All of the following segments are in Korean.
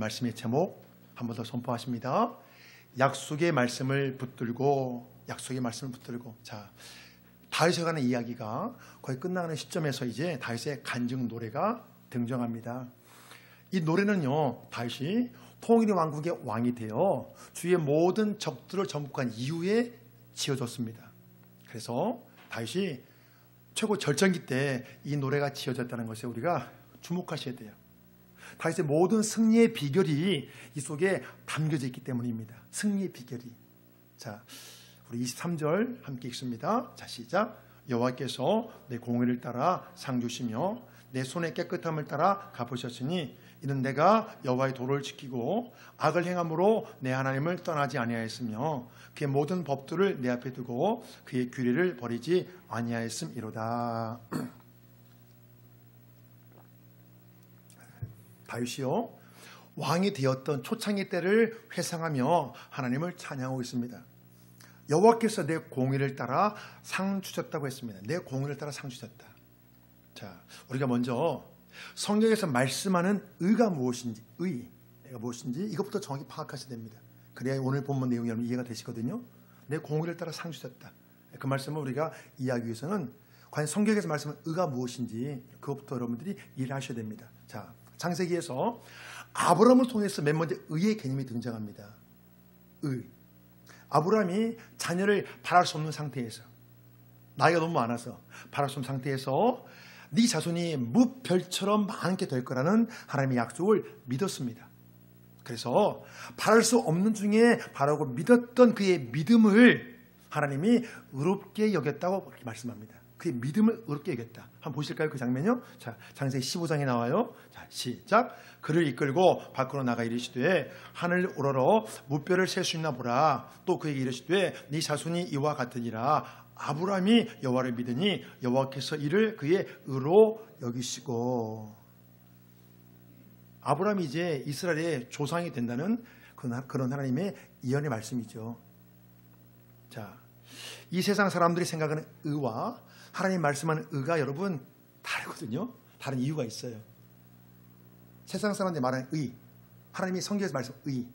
말씀의 제목 한 번 더 선포하십니다. 약속의 말씀을 붙들고, 약속의 말씀을 붙들고. 자, 다윗에 관한 이야기가 거의 끝나가는 시점에서 이제 다윗의 간증 노래가 등장합니다. 이 노래는요, 다윗이 통일의 왕국의 왕이 되어 주의 모든 적들을 정복한 이후에 지어졌습니다. 그래서 다윗이 최고 절정기 때 이 노래가 지어졌다는 것에 우리가 주목하셔야 돼요. 다윗의 모든 승리의 비결이 이 속에 담겨져 있기 때문입니다. 승리의 비결이. 자, 우리 23절 함께 읽습니다. 자, 시작. 여호와께서 내 공의를 따라 상 주시며 내 손의 깨끗함을 따라 갚으셨으니 이는 내가 여호와의 도를 지키고 악을 행함으로 내 하나님을 떠나지 아니하였으며 그의 모든 법도를 내 앞에 두고 그의 규례를 버리지 아니하였음이로다. 다윗이요, 왕이 되었던 초창기 때를 회상하며 하나님을 찬양하고 있습니다. 여호와께서 내 공의를 따라 상 주셨다고 했습니다. 내 공의를 따라 상 주셨다. 자, 우리가 먼저 성경에서 말씀하는 의가 무엇인지, 의가 무엇인지 이것부터 정확히 파악하셔야 됩니다. 그래야 오늘 본문 내용이 여러분 이해가 되시거든요. 내 공의를 따라 상 주셨다. 그 말씀을 우리가 이해하기 위해서는 과연 성경에서 말씀하는 의가 무엇인지 그것부터 여러분들이 이해를 하셔야 됩니다. 자, 창세기에서 아브라함을 통해서 맨 먼저 의의 개념이 등장합니다. 의. 아브라함이 자녀를 바랄 수 없는 상태에서, 나이가 너무 많아서 바랄 수 없는 상태에서 네 자손이 무별처럼 많게 될 거라는 하나님의 약속을 믿었습니다. 그래서 바랄 수 없는 중에 바라고 믿었던 그의 믿음을 하나님이 의롭게 여겼다고 그렇게 말씀합니다. 그의 믿음을 의롭게 여겼다. 한번 보실까요? 그 장면요. 자, 창세기 15장에 나와요. 자, 시작. 그를 이끌고 밖으로 나가 이르시되 하늘 우러러 무뼈를 셀 수 있나 보라. 또 그에게 이르시되 네 자손이 이와 같으니라. 아브라함이 여호와를 믿으니 여호와께서 이를 그의 의로 여기시고. 아브라함이 이제 이스라엘의 조상이 된다는 그런 하나님의 예언의 말씀이죠. 자, 이 세상 사람들이 생각하는 의와 하나님 말씀하는 의가 여러분 다르거든요. 다른 이유가 있어요. 세상 사람들이 말하는 의, 하나님이 성경에서 말씀하는 의.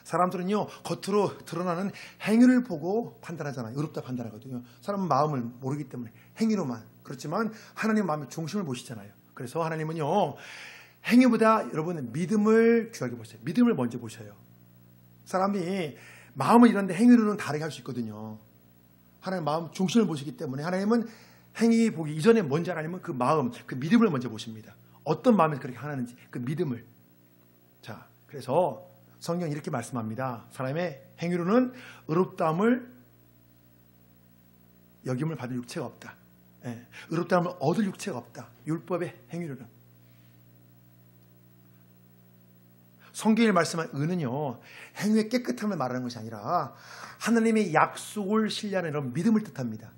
사람들은요, 겉으로 드러나는 행위를 보고 판단하잖아요. 의롭다 판단하거든요. 사람은 마음을 모르기 때문에 행위로만. 그렇지만 하나님은 마음의 중심을 보시잖아요. 그래서 하나님은요, 행위보다 여러분 믿음을 귀하게 보세요. 믿음을 먼저 보셔요. 사람이 마음을 이런데 행위로는 다르게 할 수 있거든요. 하나님 마음 중심을 보시기 때문에 하나님은 행위 보기 이전에 먼저 하나님은 그 마음, 그 믿음을 먼저 보십니다. 어떤 마음에서 그렇게 하나는지 그 믿음을. 자, 그래서 성경이 이렇게 말씀합니다. 사람의 행위로는 의롭다함을 여김을 받을 육체가 없다. 예, 의롭다함을 얻을 육체가 없다. 율법의 행위로는. 성경에 말씀한 의는요, 행위의 깨끗함을 말하는 것이 아니라 하나님의 약속을 신뢰하는 이런 믿음을 뜻합니다.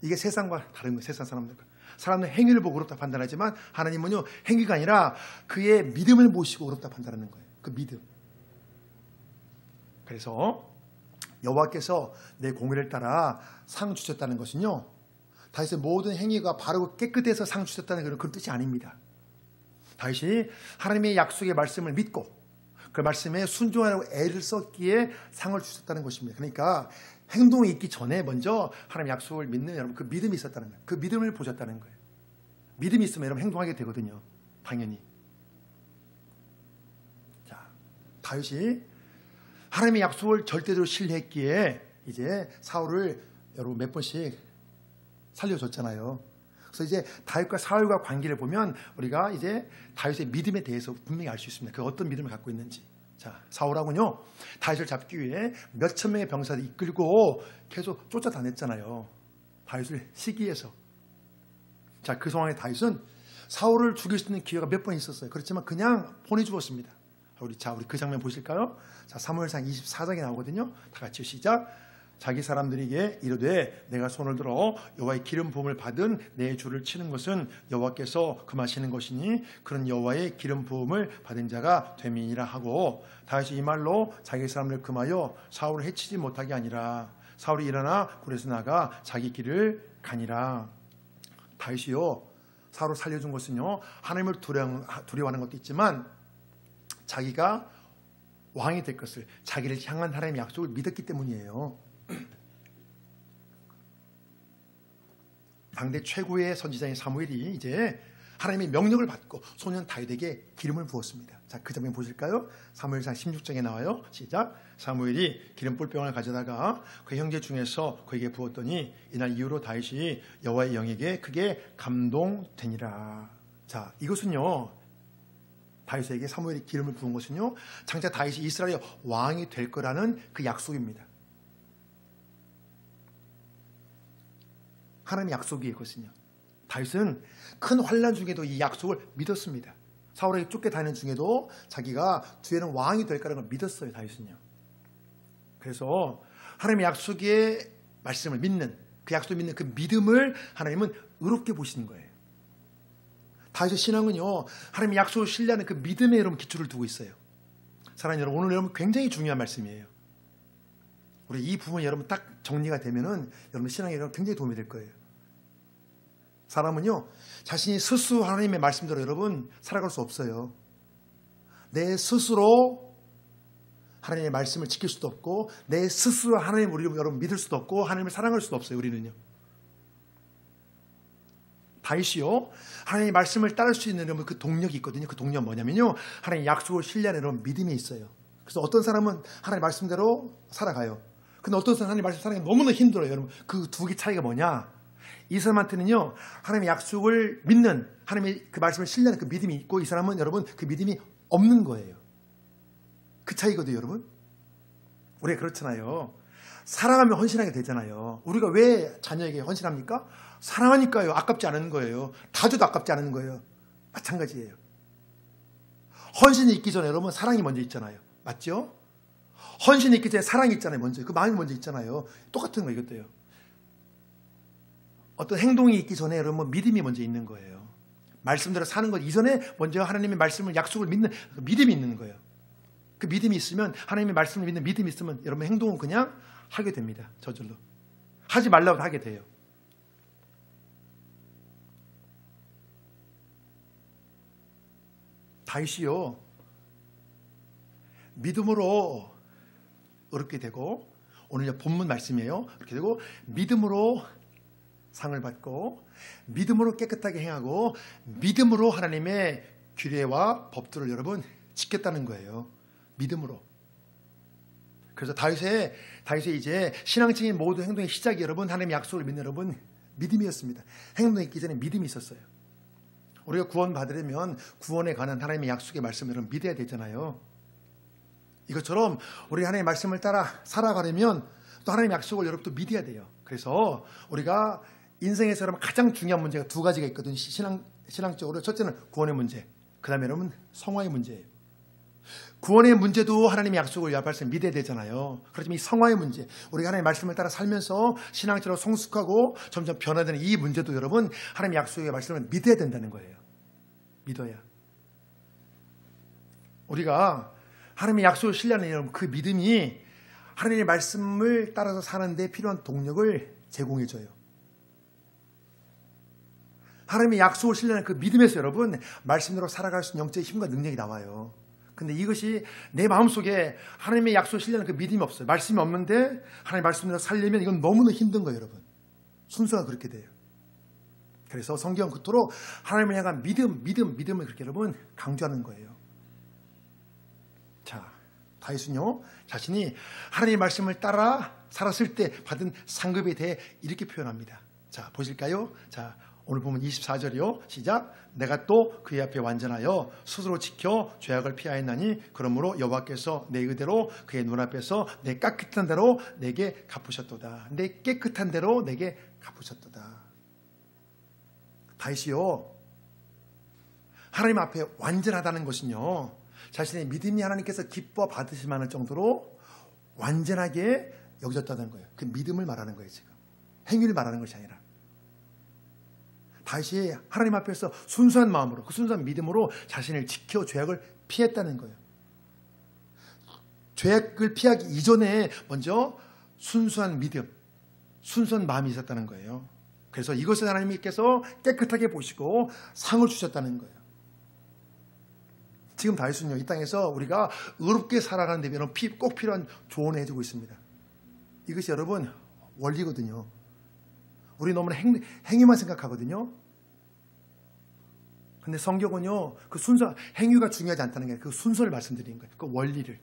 이게 세상과 다른 거예요. 세상 사람들과. 사람은 행위를 보고 의롭다 판단하지만 하나님은요, 행위가 아니라 그의 믿음을 보시고 의롭다 판단하는 거예요. 그 믿음. 그래서 여호와께서 내 공의를 따라 상 주셨다는 것은요, 다윗의 모든 행위가 바르고 깨끗해서 상 주셨다는 그런 뜻이 아닙니다. 다윗이 하나님의 약속의 말씀을 믿고 그 말씀에 순종하려고 애를 썼기에 상을 주셨다는 것입니다. 그러니까 행동이 있기 전에 먼저 하나님의 약속을 믿는 여러분 그 믿음이 있었다는 거예요. 그 믿음을 보셨다는 거예요. 믿음이 있으면 여러분 행동하게 되거든요. 당연히. 자, 다윗이 하나님의 약속을 절대적으로 신뢰했기에 이제 사울을 여러분 몇 번씩 살려줬잖아요. 그래서 이제 다윗과 사울과 관계를 보면 우리가 이제 다윗의 믿음에 대해서 분명히 알 수 있습니다. 그 어떤 믿음을 갖고 있는지. 자, 사울하고는요, 다윗을 잡기 위해 몇천 명의 병사를 이끌고 계속 쫓아다녔잖아요. 다윗을 시기해서. 자, 그 상황에 다윗은 사울을 죽일 수 있는 기회가 몇 번 있었어요. 그렇지만 그냥 보내주었습니다. 우리 그 장면 보실까요? 자, 사무엘상 24장에 나오거든요. 다 같이 시작. 자기 사람들에게 이르되 내가 손을 들어 여호와의 기름 부음을 받은 내 주를 치는 것은 여호와께서 금하시는 것이니 그런 여호와의 기름 부음을 받은 자가 됨이니라 하고, 다윗이 이 말로 자기 사람을 금하여 사울을 해치지 못하게 하니라. 사울이 일어나 굴에서 나가 자기 길을 가니라. 다윗이요, 사울을 살려준 것은요, 하나님을 두려워하는 것도 있지만 자기가 왕이 될 것을, 자기를 향한 하나님의 약속을 믿었기 때문이에요. 당대 최고의 선지자인 사무엘이 이제 하나님의 명령을 받고 소년 다윗에게 기름을 부었습니다. 자, 그 장면 보실까요? 사무엘상 16장에 나와요. 시작. 사무엘이 기름 뿔병을 가져다가 그 형제 중에서 그에게 부었더니 이날 이후로 다윗이 여호와의 영에게 크게 감동되니라. 자, 이것은요, 다윗에게 사무엘이 기름을 부은 것은요, 장차 다윗이 이스라엘의 왕이 될 거라는 그 약속입니다. 하나님의 약속이에요, 그것은요. 다윗은 큰 환난 중에도 이 약속을 믿었습니다. 사울에게 쫓겨다니는 중에도 자기가 뒤에는 왕이 될 거라는 걸 믿었어요, 다윗은요. 그래서 하나님의 약속의 말씀을 믿는, 그 약속을 믿는 그 믿음을 하나님은 의롭게 보시는 거예요. 다윗의 신앙은요, 하나님의 약속을 신뢰하는 그 믿음에 여러분 기초를 두고 있어요. 사랑하는 여러분, 오늘 여러분 굉장히 중요한 말씀이에요. 우리 이 부분이 여러분 딱 정리가 되면은 여러분 신앙에 굉장히 도움이 될 거예요. 사람은요, 자신이 스스로 하나님의 말씀대로 여러분 살아갈 수 없어요. 내 스스로 하나님의 말씀을 지킬 수도 없고, 내 스스로 하나님을 우리 여러분 믿을 수도 없고, 하나님을 사랑할 수도 없어요, 우리는요. 다윗이요, 하나님의 말씀을 따를 수 있는 여러분 그 동력이 있거든요. 그 동력은 뭐냐면요, 하나님의 약속을 신뢰하는 여러분 믿음이 있어요. 그래서 어떤 사람은 하나님의 말씀대로 살아가요. 근데 어떤 사람은 하나님의 말씀 살아가기 너무나 힘들어요. 여러분, 그 두 개 차이가 뭐냐? 이 사람한테는요, 하나님의 약속을 믿는, 하나님의 그 말씀을 신뢰하는 그 믿음이 있고, 이 사람은 여러분 그 믿음이 없는 거예요. 그 차이거든요, 여러분. 우리가 그렇잖아요. 사랑하면 헌신하게 되잖아요. 우리가 왜 자녀에게 헌신합니까? 사랑하니까요. 아깝지 않은 거예요. 다 줘도 아깝지 않은 거예요. 마찬가지예요. 헌신이 있기 전에 여러분 사랑이 먼저 있잖아요. 맞죠? 헌신이 있기 전에 사랑이 있잖아요. 먼저. 그 마음이 먼저 있잖아요. 똑같은 거 이것도요. 어떤 행동이 있기 전에 여러분 믿음이 먼저 있는 거예요. 말씀대로 사는 것 이전에 먼저 하나님의 말씀을, 약속을 믿는 믿음이 있는 거예요. 그 믿음이 있으면, 하나님의 말씀을 믿는 믿음이 있으면 여러분 행동은 그냥 하게 됩니다. 저절로. 하지 말라고 하게 돼요. 다윗이요, 믿음으로 어렵게 되고, 오늘 본문 말씀이에요. 이렇게 되고, 믿음으로 상을 받고, 믿음으로 깨끗하게 행하고, 믿음으로 하나님의 규례와 법들을 여러분 지켰다는 거예요. 믿음으로. 그래서 다윗의 이제 신앙적인 모든 행동의 시작이 여러분 하나님의 약속을 믿는 여러분 믿음이었습니다. 행동이 있기 전에 믿음이 있었어요. 우리가 구원 받으려면 구원에 관한 하나님의 약속의 말씀을 여러분 믿어야 되잖아요. 이것처럼 우리 하나님의 말씀을 따라 살아가려면 또 하나님의 약속을 여러분 또 믿어야 돼요. 그래서 우리가 인생에서 여러분 가장 중요한 문제가 두 가지가 있거든요. 신앙적으로. 첫째는 구원의 문제, 그 다음에 여러분 성화의 문제예요. 구원의 문제도 하나님의 약속을 말씀 믿어야 되잖아요. 그렇지만 이 성화의 문제, 우리가 하나님의 말씀을 따라 살면서 신앙적으로 성숙하고 점점 변화되는 이 문제도 여러분 하나님의 약속의 말씀을 믿어야 된다는 거예요. 믿어야. 우리가 하나님의 약속을 신뢰하는 여러분 그 믿음이 하나님의 말씀을 따라서 사는 데 필요한 동력을 제공해줘요. 하나님의 약속을 신뢰하는 그 믿음에서 여러분 말씀대로 살아갈 수 있는 영적인 힘과 능력이 나와요. 근데 이것이 내 마음속에 하나님의 약속을 신뢰하는 그 믿음이 없어요. 말씀이 없는데 하나님의 말씀대로 살려면 이건 너무나 힘든 거예요, 여러분. 순서가 그렇게 돼요. 그래서 성경 그토록 하나님을 향한 믿음을 그렇게 여러분 강조하는 거예요. 자, 다윗은요, 자신이 하나님의 말씀을 따라 살았을 때 받은 상급에 대해 이렇게 표현합니다. 자, 보실까요? 자, 오늘 보면 24절이요. 시작. 내가 또 그의 앞에 완전하여 스스로 지켜 죄악을 피하였나니 그러므로 여호와께서 내 의대로 그의 눈앞에서 내 깨끗한 대로 내게 갚으셨도다. 내 깨끗한 대로 내게 갚으셨도다. 다윗이요, 하나님 앞에 완전하다는 것은요, 자신의 믿음이 하나님께서 기뻐 받으실 만할 정도로 완전하게 여겨졌다는 거예요. 그 믿음을 말하는 거예요. 지금 행위를 말하는 것이 아니라 다윗이 하나님 앞에서 순수한 마음으로, 그 순수한 믿음으로 자신을 지켜 죄악을 피했다는 거예요. 죄악을 피하기 이전에 먼저 순수한 믿음, 순수한 마음이 있었다는 거예요. 그래서 이것을 하나님께서 깨끗하게 보시고 상을 주셨다는 거예요. 지금 다윗은요, 이 땅에서 우리가 의롭게 살아가는 데 꼭 필요한 조언을 해주고 있습니다. 이것이 여러분 원리거든요. 우리 너무나 행위만 생각하거든요. 근데 성경은요, 그 순서, 행위가 중요하지 않다는 게 그 순서를 말씀드리는 거예요. 그 원리를.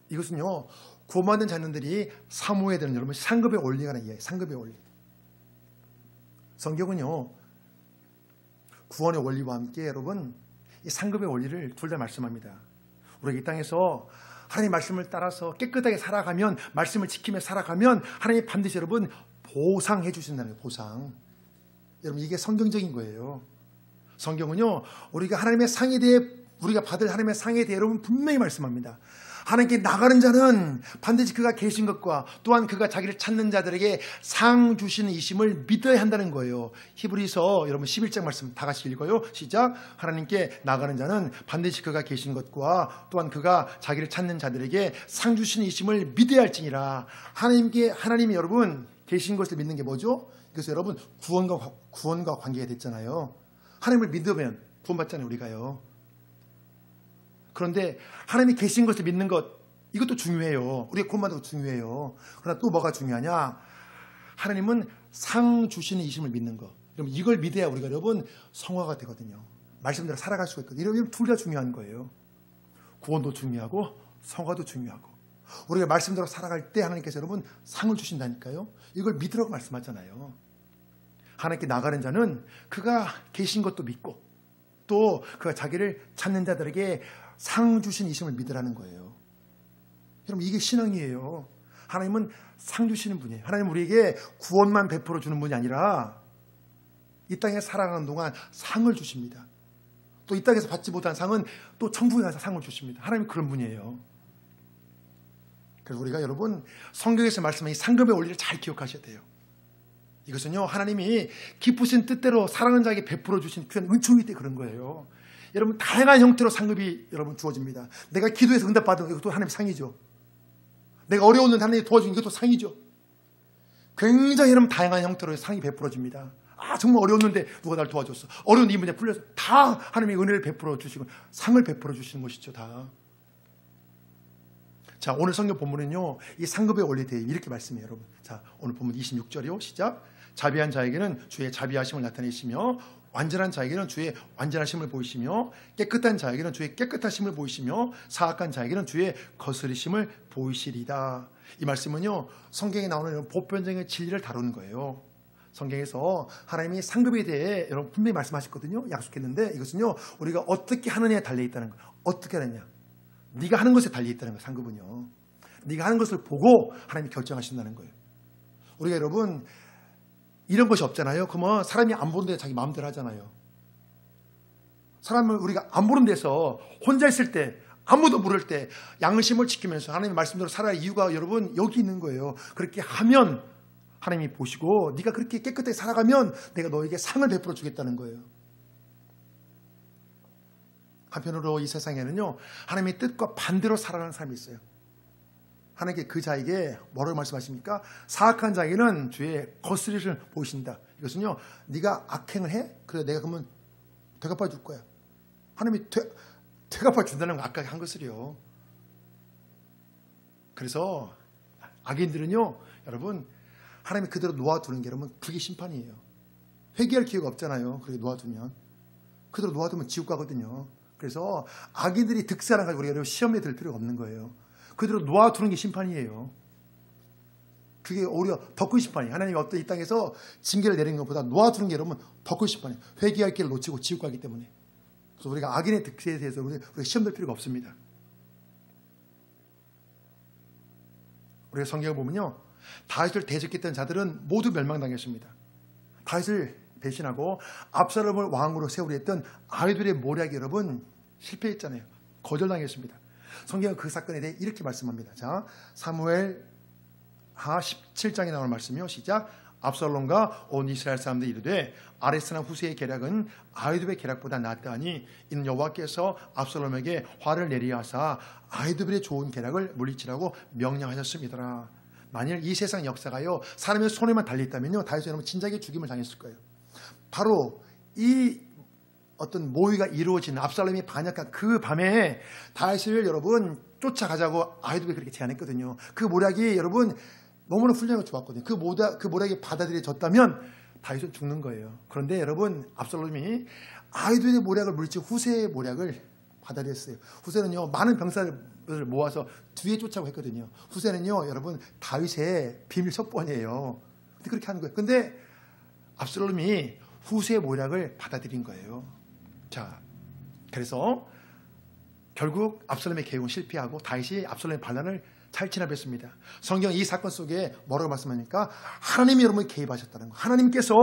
이것은요, 구원받는 자녀들이 사모해야 되는 여러분 상급의 원리가 아니에요. 상급의 원리. 성경은요, 구원의 원리와 함께 여러분 이 상급의 원리를 둘 다 말씀합니다. 우리가 이 땅에서 하나님 말씀을 따라서 깨끗하게 살아가면, 말씀을 지키며 살아가면 하나님 반드시 여러분 보상해 주신다는 거예요. 보상. 여러분 이게 성경적인 거예요. 성경은요, 우리가 하나님의 상에 대해, 우리가 받을 하나님의 상에 대해 여러분 분명히 말씀합니다. 하나님께 나가는 자는 반드시 그가 계신 것과 또한 그가 자기를 찾는 자들에게 상 주시는 이심을 믿어야 한다는 거예요. 히브리서 여러분 11장 말씀 다 같이 읽어요. 시작. 하나님께 나가는 자는 반드시 그가 계신 것과 또한 그가 자기를 찾는 자들에게 상 주시는 이심을 믿어야 할지니라. 하나님이 여러분 계신 것을 믿는 게 뭐죠? 그래서 여러분 구원과 관계가 됐잖아요. 하나님을 믿으면 구원받잖아요, 우리가요. 그런데 하나님이 계신 것을 믿는 것, 이것도 중요해요. 우리가 구원받는 것도 중요해요. 그러나 또 뭐가 중요하냐? 하나님은 상 주시는 이심을 믿는 것. 여러분 이걸 믿어야 우리가 여러분 성화가 되거든요. 말씀대로 살아갈 수가 있거든요. 이러면 둘 다 중요한 거예요. 구원도 중요하고 성화도 중요하고. 우리가 말씀대로 살아갈 때 하나님께서 여러분 상을 주신다니까요. 이걸 믿으라고 말씀하잖아요. 하나님께 나가는 자는 그가 계신 것도 믿고 또 그가 자기를 찾는 자들에게 상 주신 이심을 믿으라는 거예요. 여러분 이게 신앙이에요. 하나님은 상 주시는 분이에요. 하나님 우리에게 구원만 베풀어 주는 분이 아니라 이 땅에 살아가는 동안 상을 주십니다. 또 이 땅에서 받지 못한 상은 또 천국에 가서 상을 주십니다. 하나님 그런 분이에요. 그래서 우리가 여러분 성경에서 말씀하신 상급의 원리를 잘 기억하셔야 돼요. 이것은요, 하나님이 기쁘신 뜻대로 사랑하는 자에게 베풀어 주신 귀한 은총이기 때문에 그런 거예요. 여러분 다양한 형태로 상급이 여러분 주어집니다. 내가 기도해서 응답받은 이것도 하나님의 상이죠. 내가 어려웠는데 하나님이 도와준 이것도 상이죠. 굉장히 여러분 다양한 형태로 상이 베풀어집니다. 정말 어려웠는데 누가 날 도와줬어. 어려운 이 문제 풀려서 다 하나님의 은혜를 베풀어 주시고 상을 베풀어 주시는 것이죠. 다. 자, 오늘 성경 본문은요, 이 상급의 원리에 대해 이렇게 말씀해요, 여러분. 자, 오늘 본문 26절이요. 시작. 자비한 자에게는 주의 자비하심을 나타내시며 완전한 자에게는 주의 완전하심을 보이시며 깨끗한 자에게는 주의 깨끗하심을 보이시며 사악한 자에게는 주의 거스리심을 보이시리다. 이 말씀은요, 성경에 나오는 보편적인 진리를 다루는 거예요. 성경에서 하나님이 상급에 대해 여러분 분명히 말씀하셨거든요. 약속했는데 이것은요, 우리가 어떻게 하느냐에 달려있다는 거예요. 어떻게 하느냐. 네가 하는 것에 달려있다는 거예요. 상급은요. 네가 하는 것을 보고 하나님이 결정하신다는 거예요. 우리가 여러분 이런 것이 없잖아요. 그러면 사람이 안 보는 데 자기 마음대로 하잖아요. 사람을 우리가 안 보는 데서 혼자 있을 때, 아무도 모를 때 양심을 지키면서 하나님의 말씀대로 살아야 할 이유가 여러분 여기 있는 거예요. 그렇게 하면 하나님이 보시고 네가 그렇게 깨끗하게 살아가면 내가 너에게 상을 베풀어 주겠다는 거예요. 한편으로 이 세상에는요, 하나님의 뜻과 반대로 살아가는 사람이 있어요. 하나님께 그 자에게 뭐라고 말씀하십니까? 사악한 자에게는 주의 거스리심을 보이신다. 이것은요, 네가 악행을 해? 그래 내가 그러면 되갚아 줄 거야. 하나님이 되갚아 준다는 건 악하게 한 것을요. 그래서 악인들은요, 여러분 하나님이 그대로 놓아두는 게 여러분 그게 심판이에요. 회개할 기회가 없잖아요. 그렇게 놓아두면 그대로 놓아두면 지옥 가거든요. 그래서 악인들이 득세하는 걸 우리가 시험에 들 필요가 없는 거예요. 그대로 놓아두는 게 심판이에요. 그게 오히려 더 큰 심판이에요. 하나님이 어떤 이 땅에서 징계를 내리는 것보다 놓아두는 게 여러분 더 큰 심판이에요. 회개할 길을 놓치고 지옥 가기 때문에. 그래서 우리가 악인의 득세에 대해서 우리가 시험 될 필요가 없습니다. 우리가 성경을 보면요, 다윗을 대적했던 자들은 모두 멸망당했습니다. 다윗을 배신하고 압살롬을 왕으로 세우려 했던 아이들의 모략이 여러분 실패했잖아요. 거절당했습니다. 성경은 그 사건에 대해 이렇게 말씀합니다. 자, 사무엘하 17장에 나오는 말씀이요. 시작. 압살롬과 온 이스라엘 사람들이 이르되 아레스나 후세의 계략은 아히도벨의 계략보다 낫다 하니 이는 여호와께서 압살롬에게 화를 내리하사 아히도벨의 좋은 계략을 물리치라고 명령하셨습니다. 만일 이 세상 역사가요 사람의 손에만 달려있다면요 다윗은 여러분 진작에 죽임을 당했을 거예요. 바로 이 어떤 모의가 이루어진 압살롬이 반역한 그 밤에 다윗을 여러분 쫓아가자고 아히도벨이 그렇게 제안했거든요. 그 모략이 여러분 너무나 훌륭하고 좋았거든요. 그 모략이 받아들여졌다면 다윗은 죽는 거예요. 그런데 여러분 압살롬이 아히도벨의 모략을 물리치고 후세의 모략을 받아들였어요. 후세는요 많은 병사를 모아서 뒤에 쫓아오고 했거든요. 후세는요 여러분 다윗의 비밀 석본이에요. 근데 그렇게 하는 거예요. 근데 압살롬이 후세의 모략을 받아들인 거예요. 자, 그래서 결국 압살롬의 계획은 실패하고 다윗이 압살롬의 반란을 잘 진압했습니다. 성경 이 사건 속에 뭐라고 말씀하니까 하나님이 여러분이 개입하셨다는 거. 하나님께서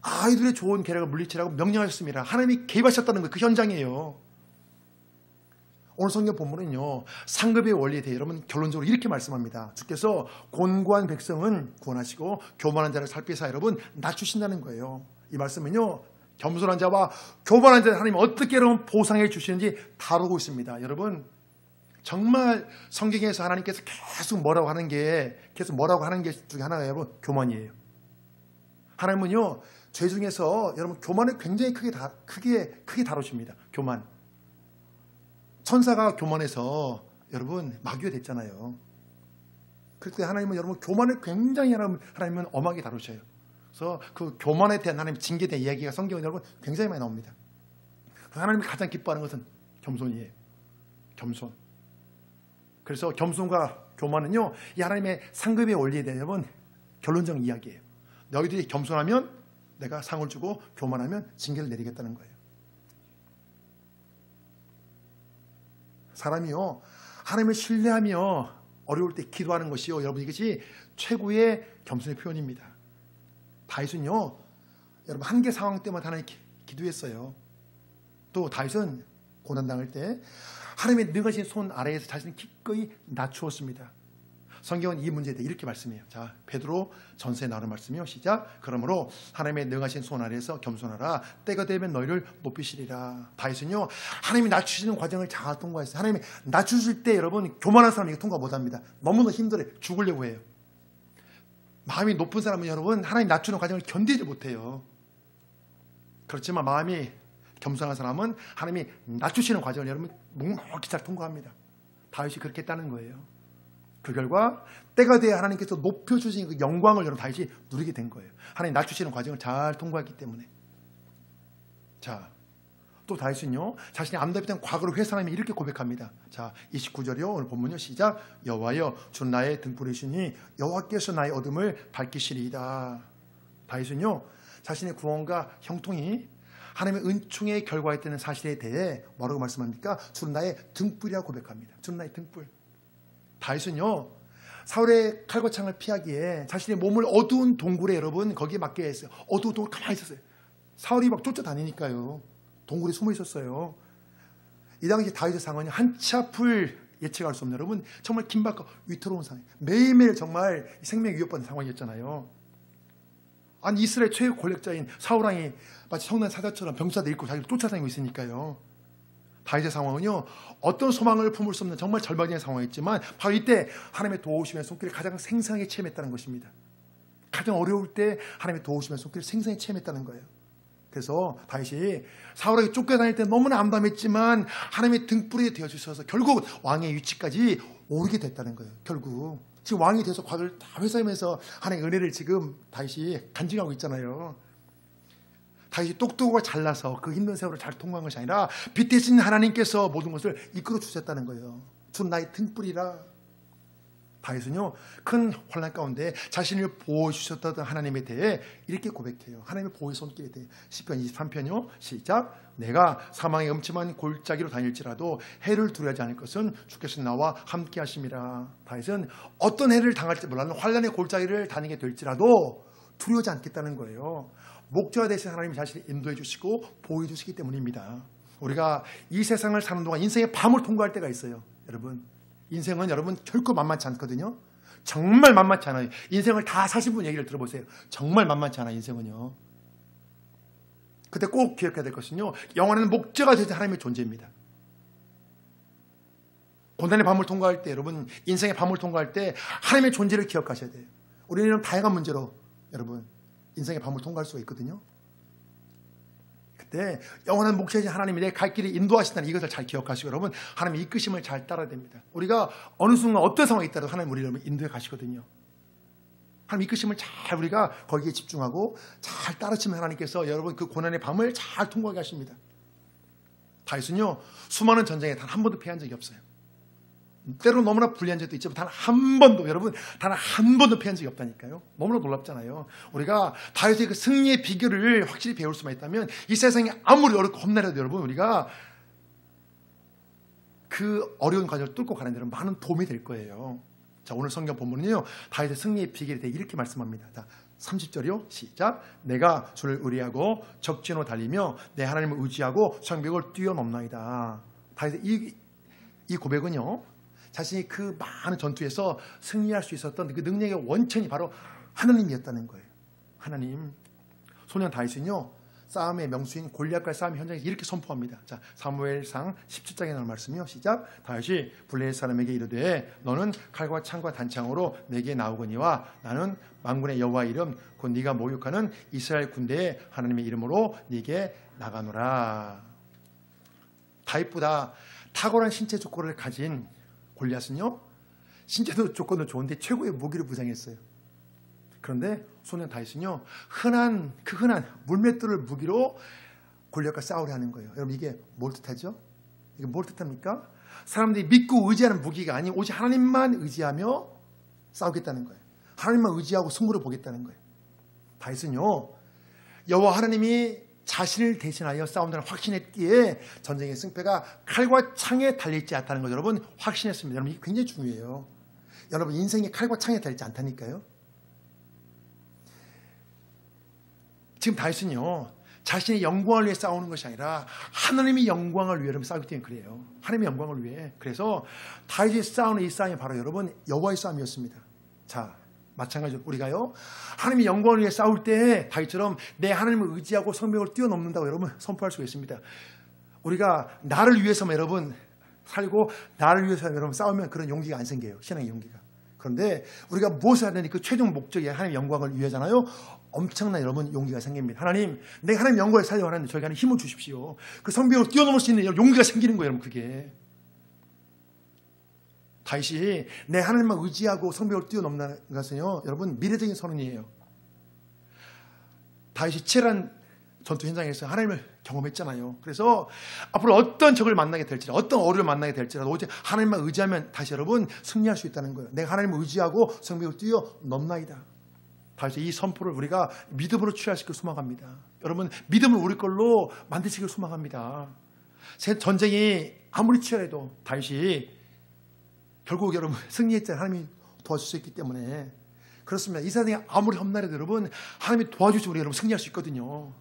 아이들의 좋은 계략을 물리치라고 명령하셨습니다. 하나님이 개입하셨다는 거 그 현장이에요. 오늘 성경 본문은요 상급의 원리에 대해 여러분 결론적으로 이렇게 말씀합니다. 주께서 곤고한 백성은 구원하시고 교만한 자를 살피사 여러분 낮추신다는 거예요. 이 말씀은요 겸손한 자와 교만한 자를 하나님이 어떻게 여러분 보상해 주시는지 다루고 있습니다. 여러분 정말 성경에서 하나님께서 계속 뭐라고 하는 게 중에 하나가 여러분 교만이에요. 하나님은요 죄 중에서 여러분 교만을 굉장히 크게 다루십니다. 교만. 천사가 교만해서 여러분 마귀가 됐잖아요. 그때 하나님은 여러분 교만을 굉장히 하나님은 엄하게 다루셔요. 그래서 그 교만에 대한 하나님 징계에 대한 이야기가 성경에 여러분 굉장히 많이 나옵니다. 하나님이 가장 기뻐하는 것은 겸손이에요. 겸손. 그래서 겸손과 교만은요 이 하나님의 상급의 원리에 대한 여러분 결론적 이야기예요. 너희들이 겸손하면 내가 상을 주고 교만하면 징계를 내리겠다는 거예요. 사람이요 하나님을 신뢰하며 어려울 때 기도하는 것이요 여러분 이것이 최고의 겸손의 표현입니다. 다윗은요 여러분 한계 상황 때마다 하나님 기도했어요. 또 다윗은 고난당할 때 하나님의 능하신 손 아래에서 자신을 기꺼이 낮추었습니다. 성경은 이 문제에 대해 이렇게 말씀해요. 자, 베드로 전서에 나오는 말씀이요. 시작. 그러므로 하나님의 능하신 손 아래에서 겸손하라. 때가 되면 너희를 높이시리라. 다윗은요 하나님이 낮추시는 과정을 잘 통과했어요. 하나님이 낮추실 때 여러분 교만한 사람이 통과 못합니다. 너무나 힘들어요. 죽으려고 해요. 마음이 높은 사람은 여러분 하나님 낮추는 과정을 견디지 못해요. 그렇지만 마음이 겸손한 사람은 하나님이 낮추시는 과정을 여러분 묵묵히 잘 통과합니다. 다윗이 그렇게 했다는 거예요. 그 결과 때가 돼야 하나님께서 높여주신 그 영광을 여러분 다윗이 누리게 된 거예요. 하나님 낮추시는 과정을 잘 통과했기 때문에. 자, 또 다윗은요 자신이 아름답던 과거를 회상하며 이렇게 고백합니다. 자, 29절이요 오늘 본문요 시작. 여호와여 주는 나의 등불이시니 여호와께서 나의 어둠을 밝히시리이다. 다윗은요 자신의 구원과 형통이 하나님의 은총의 결과였다는 사실에 대해 뭐라고 말씀합니까? 주는 나의 등불이라고 고백합니다. 주는 나의 등불. 다윗은요 사울의 칼과 창을 피하기에 자신의 몸을 어두운 동굴에 여러분 거기에 맡겨 했어요. 어두운 동굴 가만히 있었어요. 사울이 막 쫓아다니니까요. 동굴에 숨어 있었어요. 이 당시 다윗의 상황이 한치 앞을 예측할 수 없는 여러분 정말 긴박하고 위태로운 상황. 매일매일 정말 생명 위협받는 상황이었잖아요. 아니 이스라엘 최고 권력자인 사울왕이 마치 성난 사자처럼 병사들 입고 자기를 쫓아다니고 있으니까요. 다윗의 상황은요 어떤 소망을 품을 수 없는 정말 절망적인 상황이었지만 바로 이때 하나님의 도우심의 손길을 가장 생생하게 체험했다는 것입니다. 가장 어려울 때 하나님의 도우심의 손길을 생생하게 체험했다는 거예요. 그래서 다윗이 사울에게 쫓겨다닐 때 너무나 암담했지만 하나님의 등불이 되어주셔서 결국 왕의 위치까지 오르게 됐다는 거예요. 결국 지금 왕이 돼서 과거를 다 회상하면서 하나님의 은혜를 지금 다윗이 간증하고 있잖아요. 다윗이 똑똑하고 잘나서 그 힘든 세월을 잘 통과한 것이 아니라 빛 대신 하나님께서 모든 것을 이끌어 주셨다는 거예요. 주는 나의 등불이라. 다윗은요 큰 환난 가운데 자신을 보호해 주셨다던 하나님에 대해 이렇게 고백해요. 하나님의 보호의 손길에 대해. 시편 23편이요 시작. 내가 사망의 음침한 골짜기로 다닐지라도 해를 두려워하지 않을 것은 주께서 나와 함께 하심이라. 다윗은 어떤 해를 당할지 몰라도 환난의 골짜기를 다니게 될지라도 두려워하지 않겠다는 거예요. 목자가 되신 하나님이 자신을 인도해 주시고 보호해 주시기 때문입니다. 우리가 이 세상을 사는 동안 인생의 밤을 통과할 때가 있어요. 여러분 인생은 여러분 결코 만만치 않거든요. 정말 만만치 않아요. 인생을 다 사신 분 얘기를 들어보세요. 정말 만만치 않아요. 인생은요. 그때 꼭 기억해야 될 것은요 영원한 목자가 되신 하나님의 존재입니다. 고난의 밤을 통과할 때, 여러분 인생의 밤을 통과할 때 하나님의 존재를 기억하셔야 돼요. 우리는 다양한 문제로 여러분 인생의 밤을 통과할 수가 있거든요. 그때 영원한 목자이신 하나님이 내 갈 길을 인도하신다는 이것을 잘 기억하시고 여러분 하나님의 이끄심을 잘 따라야 됩니다. 우리가 어느 순간 어떤 상황에 있더라도 하나님 우리를 인도해 가시거든요. 하나님 이끄심을 잘 우리가 거기에 집중하고 잘 따르시면 하나님께서 여러분 그 고난의 밤을 잘 통과하게 하십니다. 다윗은요 수많은 전쟁에 단 한 번도 패한 적이 없어요. 때로는 너무나 불리한 적도 있지만 단 한 번도 여러분 단 한 번도 패한 적이 없다니까요. 너무나 놀랍잖아요. 우리가 다윗의 그 승리의 비결을 확실히 배울 수만 있다면 이 세상이 아무리 어렵고 험난해도 여러분 우리가 그 어려운 과정을 뚫고 가는 데는 많은 도움이 될 거예요. 자, 오늘 성경 본문은요 다윗의 승리의 비결에 대해 이렇게 말씀합니다. 자, 30절이요 시작. 내가 주를 의뢰하고 적진으로 달리며 내 하나님을 의지하고 성벽을 뛰어넘나이다. 다윗의 이 고백은요 자신이 그 많은 전투에서 승리할 수 있었던 그 능력의 원천이 바로 하나님이었다는 거예요. 하나님. 소년 다윗은요 싸움의 명수인 골리앗과의 싸움 현장에서 이렇게 선포합니다. 자, 사무엘상 17장에 나오는 말씀이요 시작. 다윗이 블레셋 사람에게 이르되 너는 칼과 창과 단창으로 내게 나오거니와 나는 만군의 여호와 이름 곧 네가 모욕하는 이스라엘 군대의 하나님의 이름으로 네게 나가노라. 다윗보다 탁월한 신체 조건을 가진 골리앗은요 신체도 조건도 좋은데 최고의 무기를 부상했어요. 그런데 소년 다윗은요 흔한 물맷돌을 무기로 골리앗과 싸우려 하는 거예요. 여러분 이게 뭘 뜻하죠? 이게 뭘 뜻합니까? 사람들이 믿고 의지하는 무기가 아닌 오직 하나님만 의지하며 싸우겠다는 거예요. 하나님만 의지하고 승부를 보겠다는 거예요. 다윗은요 여호와 하나님이 자신을 대신하여 싸운다는 확신했기에 전쟁의 승패가 칼과 창에 달려있지 않다는 걸 여러분 확신했습니다. 여러분 이게 굉장히 중요해요. 여러분 인생이 칼과 창에 달려있지 않다니까요. 지금 다윗은요 자신의 영광을 위해 싸우는 것이 아니라 하나님의 영광을 위해 싸우기 때문에 그래요. 하나님의 영광을 위해. 그래서 다윗이 싸우는 이 싸움이 바로 여러분 여호와의 싸움이었습니다. 자, 마찬가지로 우리가요 하나님의 영광을 위해 싸울 때 다윗처럼 내 하나님을 의지하고 성벽을 뛰어넘는다고 여러분 선포할 수가 있습니다. 우리가 나를 위해서만 여러분 살고 나를 위해서 여러분 싸우면 그런 용기가 안 생겨요. 신앙의 용기가. 그런데 우리가 무엇을 하든지 그 최종 목적이 하나님의 영광을 위해잖아요. 엄청난 여러분 용기가 생깁니다. 하나님 내가 하나님의 영광을 살려고 하는데 저희가 하나님 힘을 주십시오. 그 성벽을 뛰어넘을 수 있는 용기가 생기는 거예요. 여러분 그게. 다윗이 내 하나님만 의지하고 성벽을 뛰어넘는 것은요 여러분 미래적인 선언이에요. 다윗이 치열한 전투 현장에서 하나님을 경험했잖아요. 그래서 앞으로 어떤 적을 만나게 될지라도 어떤 어려움을 만나게 될지라도 오직 하나님만 의지하면 다시 여러분 승리할 수 있다는 거예요. 내가 하나님을 의지하고 성벽을 뛰어넘나이다. 다윗의 이 선포를 우리가 믿음으로 취하시길 소망합니다. 여러분 믿음을 우리 걸로 만드시길 소망합니다. 전쟁이 아무리 치열해도 다윗이 결국 여러분 승리했잖아요. 하나님이 도와줄 수 있기 때문에 그렇습니다. 이 세상에 아무리 험난해도 여러분 하나님이 도와주시면 우리 여러분 승리할 수 있거든요.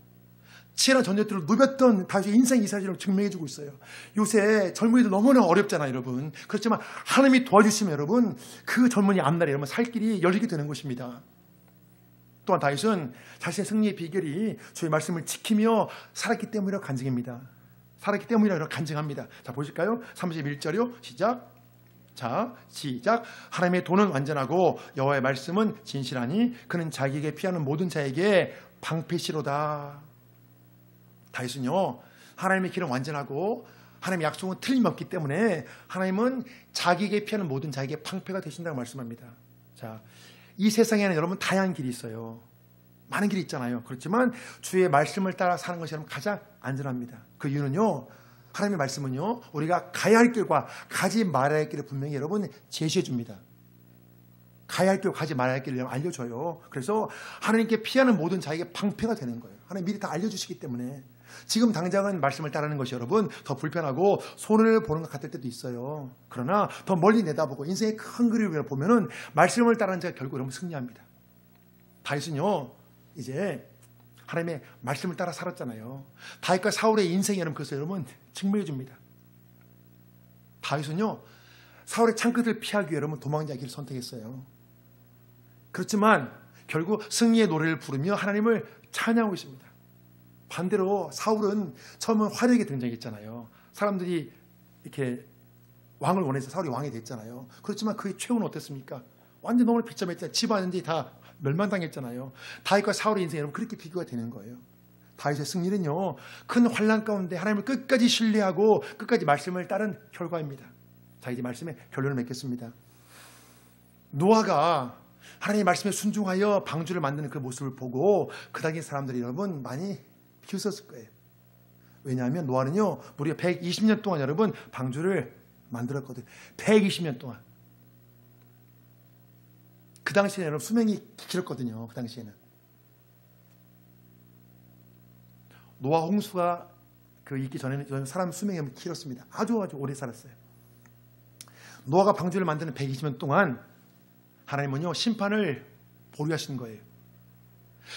치열한 전쟁들을 누볐던 다윗의 인생 이사지를 증명해주고 있어요. 요새 젊은이들 너무나 어렵잖아요, 여러분. 그렇지만 하나님이 도와주시면 여러분 그 젊은이 앞날에 여러분 살 길이 열리게 되는 것입니다. 또한 다윗은 자신의 승리의 비결이 주의 말씀을 지키며 살았기 때문이라고 간증합니다. 살았기 때문이라고 간증합니다. 자 보실까요? 31절이요. 시작. 자, 시작. 하나님의 도는 완전하고 여호와의 말씀은 진실하니 그는 자기에게 피하는 모든 자에게 방패시로다. 다윗은요 하나님의 길은 완전하고 하나님의 약속은 틀림없기 때문에 하나님은 자기에게 피하는 모든 자에게 방패가 되신다고 말씀합니다. 자, 이 세상에는 여러분 다양한 길이 있어요. 많은 길이 있잖아요. 그렇지만 주의 말씀을 따라 사는 것이 여러분 가장 안전합니다. 그 이유는요 하나님의 말씀은요 우리가 가야 할 길과 가지 말아야 할 길을 분명히 여러분 제시해 줍니다. 가야 할 길과 가지 말아야 할 길을 알려줘요. 그래서 하나님께 피하는 모든 자에게 방패가 되는 거예요. 하나님 미리 다 알려주시기 때문에 지금 당장은 말씀을 따르는 것이 여러분 더 불편하고 손해를 보는 것 같을 때도 있어요. 그러나 더 멀리 내다보고 인생의 큰 그림을 보면은 말씀을 따르는 자가 결국 여러분 승리합니다. 다윗은요 이제 하나님의 말씀을 따라 살았잖아요. 다윗과 사울의 인생이 여러분 그래서 여러분 증명해 줍니다. 다윗은요 사울의 창끝을 피하기 위해 여러분 도망자의 길을 선택했어요. 그렇지만 결국 승리의 노래를 부르며 하나님을 찬양하고 있습니다. 반대로 사울은 처음은 화려하게 등장했잖아요. 사람들이 이렇게 왕을 원해서 사울이 왕이 됐잖아요. 그렇지만 그의 최후는 어땠습니까? 완전 너무 비참했잖아요. 집안인데 다 멸망당했잖아요. 다윗과 사울의 인생이 여러분 그렇게 비교가 되는 거예요. 다윗의 승리는요, 큰 환난 가운데 하나님을 끝까지 신뢰하고 끝까지 말씀을 따른 결과입니다. 자, 이제 말씀의 결론을 맺겠습니다. 노아가 하나님의 말씀에 순종하여 방주를 만드는 그 모습을 보고 그 당시 사람들이 여러분 많이 비웃었을 거예요. 왜냐하면 노아는요, 무려 120년 동안 여러분 방주를 만들었거든요. 120년 동안. 그 당시에는 여러분 수명이 길었거든요. 그 당시에는. 노아 홍수가 있기 전에는 사람 수명이 길었습니다. 아주 오래 살았어요. 노아가 방주를 만드는 120년 동안 하나님은요, 심판을 보류하신 거예요.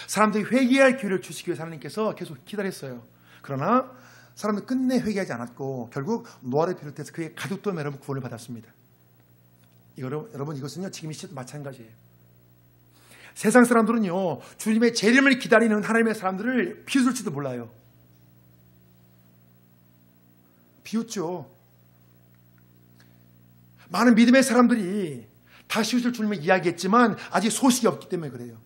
사람들이 회개할 기회를 주시기 위해서 하나님께서 계속 기다렸어요. 그러나 사람들이 끝내 회개하지 않았고 결국 노아를 비롯해서 그의 가족도 여러분 구원을 받았습니다. 여러분 이것은요, 지금 이 시대도 마찬가지예요. 세상 사람들은요, 주님의 재림을 기다리는 하나님의 사람들을 비웃을지도 몰라요. 비웃죠. 많은 믿음의 사람들이 다시 오실 주님을 이야기했지만 아직 소식이 없기 때문에 그래요.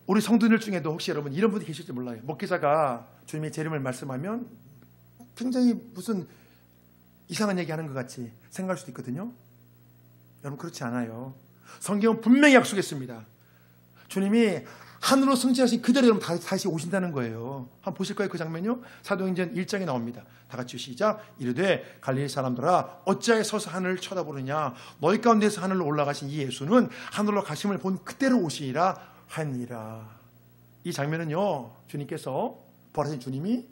우리 성도들 중에도 혹시 여러분 이런 분이 계실지 몰라요. 목회자가 주님의 재림을 말씀하면 굉장히 무슨 이상한 얘기하는 것 같이 생각할 수도 있거든요. 여러분 그렇지 않아요. 성경은 분명히 약속했습니다. 주님이 하늘로 승천하신 그대로 여러분 다시 오신다는 거예요. 한번 보실 거예요. 그 장면요. 사도행전 1장에 나옵니다. 다 같이 시작. 이르되 갈릴리 사람들아 어찌하여 서서 하늘을 쳐다보느냐. 너희 가운데서 하늘로 올라가신 이 예수는 하늘로 가심을 본 그대로 오시리라 하니라. 이 장면은요, 주님께서 부활하신 주님이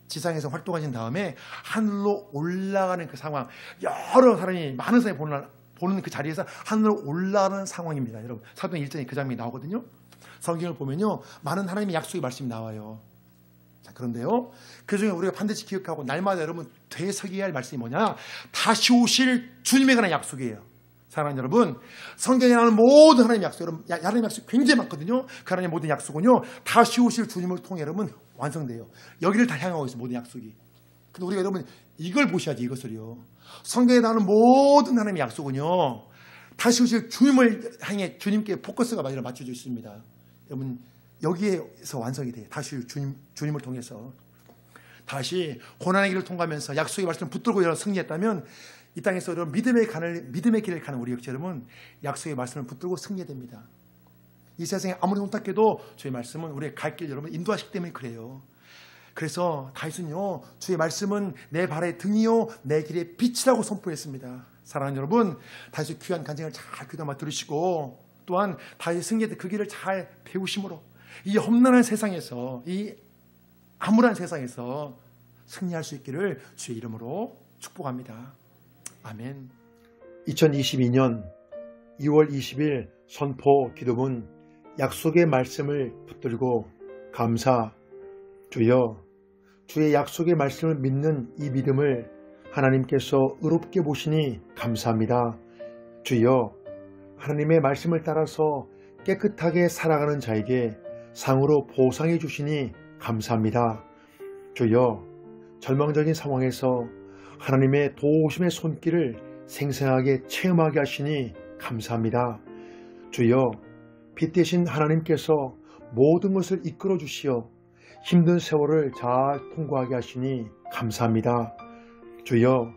지상에서 활동하신 다음에 하늘로 올라가는 그 상황, 여러 사람이 많은 사람이 보는 그 자리에서 하늘로 올라가는 상황입니다. 여러분 사도행 1장에 그 장면이 나오거든요. 성경을 보면요, 많은 하나님의 약속의 말씀이 나와요. 자, 그런데요, 그중에 우리가 반드시 기억하고 날마다 여러분 되새겨야 할 말씀이 뭐냐, 다시 오실 주님에 관한 약속이에요. 사랑하는 여러분, 성경에 나오는 모든 하나님의 약속, 여러분 하나님의 약속 굉장히 많거든요. 그 하나님의 모든 약속은요, 다시 오실 주님을 통해 여러분 완성돼요. 여기를 다 향하고 있어요. 모든 약속이. 근데 우리가 여러분 이걸 보셔야지. 이것을요, 성경에 나오는 모든 하나님의 약속은요, 다시 오실 주님을 향해 주님께 포커스가 맞춰져 있습니다. 여러분 여기에서 완성이 돼요. 다시 오실 주님을 통해서 다시 고난의 길을 통과하면서 약속의 말씀을 붙들고 여러분 승리했다면 이 땅에서 여러분 믿음의 길을 가는 우리 역시 여러분 약속의 말씀을 붙들고 승리됩니다. 이 세상에 아무리 혼탁해도 주의 말씀은 우리의 갈 길 여러분 인도하시기 때문에 그래요. 그래서 다윗은요, 주의 말씀은 내 발의 등이요 내 길의 빛이라고 선포했습니다. 사랑하는 여러분, 다윗의 귀한 간증을 잘 귀담아 들으시고 또한 다윗의 승리의 그 길을 잘 배우심으로 이 험난한 세상에서, 이 암울한 세상에서 승리할 수 있기를 주의 이름으로 축복합니다. 아멘. 2022년 2월 20일 선포 기도문, 약속의 말씀을 붙들고 감사. 주여, 주의 약속의 말씀을 믿는 이 믿음을 하나님께서 의롭게 보시니 감사합니다. 주여, 하나님의 말씀을 따라서 깨끗하게 살아가는 자에게 상으로 보상해 주시니 감사합니다. 주여, 절망적인 상황에서 하나님의 도우심의 손길을 생생하게 체험하게 하시니 감사합니다. 주여, 빛 대신 하나님께서 모든 것을 이끌어 주시어 힘든 세월을 잘 통과하게 하시니 감사합니다. 주여,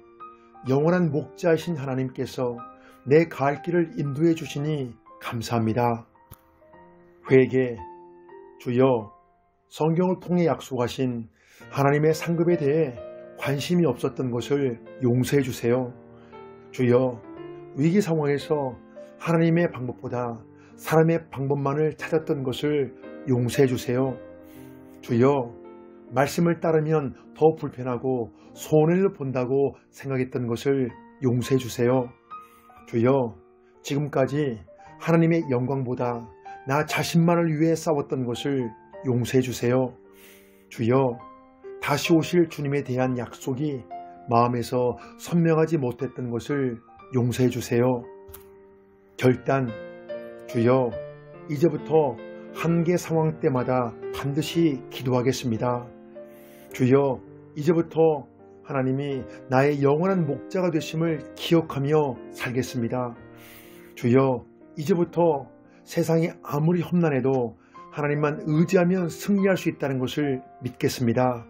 영원한 목자이신 하나님께서 내 갈 길을 인도해 주시니 감사합니다. 회개. 주여, 성경을 통해 약속하신 하나님의 상급에 대해 관심이 없었던 것을 용서해 주세요. 주여, 위기 상황에서 하나님의 방법보다 사람의 방법만을 찾았던 것을 용서해 주세요. 주여, 말씀을 따르면 더 불편하고 손해를 본다고 생각했던 것을 용서해 주세요. 주여, 지금까지 하나님의 영광보다 나 자신만을 위해 싸웠던 것을 용서해 주세요. 주여, 다시 오실 주님에 대한 약속이 마음에서 선명하지 못했던 것을 용서해 주세요. 결단. 주여, 이제부터 한계 상황 때마다 반드시 기도하겠습니다. 주여, 이제부터 하나님이 나의 영원한 목자가 되심을 기억하며 살겠습니다. 주여, 이제부터 세상이 아무리 험난해도 하나님만 의지하면 승리할 수 있다는 것을 믿겠습니다.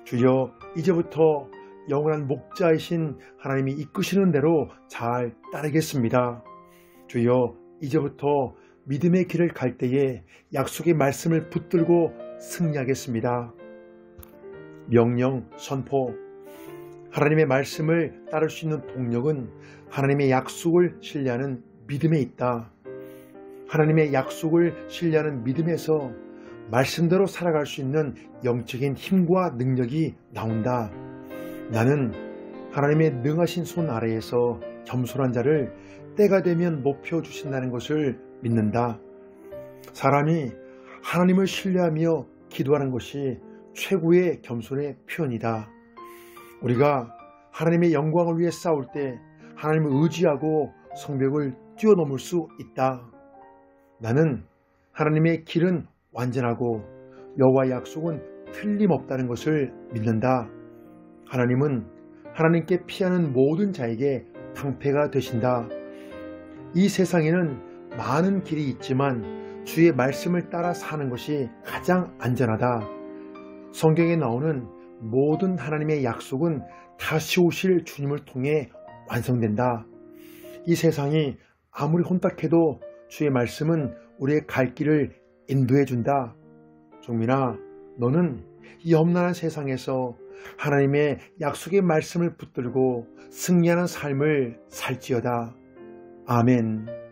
주여, 이제부터 영원한 목자이신 하나님이 이끄시는 대로 잘 따르겠습니다. 주여, 이제부터 믿음의 길을 갈 때에 약속의 말씀을 붙들고 승리하겠습니다. 명령 선포. 하나님의 말씀을 따를 수 있는 동력은 하나님의 약속을 신뢰하는 믿음에 있다. 하나님의 약속을 신뢰하는 믿음에서 말씀대로 살아갈 수 있는 영적인 힘과 능력이 나온다. 나는 하나님의 능하신 손 아래에서 겸손한 자를 때가 되면 높여주신다는 것을 믿는다. 사람이 하나님을 신뢰하며 기도하는 것이 최고의 겸손의 표현이다. 우리가 하나님의 영광을 위해 싸울 때 하나님을 의지하고 성벽을 뛰어넘을 수 있다. 나는 하나님의 길은 완전하고 여호와의 약속은 틀림없다는 것을 믿는다. 하나님은 하나님께 피하는 모든 자에게 방패가 되신다. 이 세상에는 많은 길이 있지만 주의 말씀을 따라 사는 것이 가장 안전하다. 성경에 나오는 모든 하나님의 약속은 다시 오실 주님을 통해 완성된다. 이 세상이 아무리 혼탁해도 주의 말씀은 우리의 갈 길을 인도해 준다. 종민아, 너는 이 험난한 세상에서 하나님의 약속의 말씀을 붙들고 승리하는 삶을 살지어다. 아멘.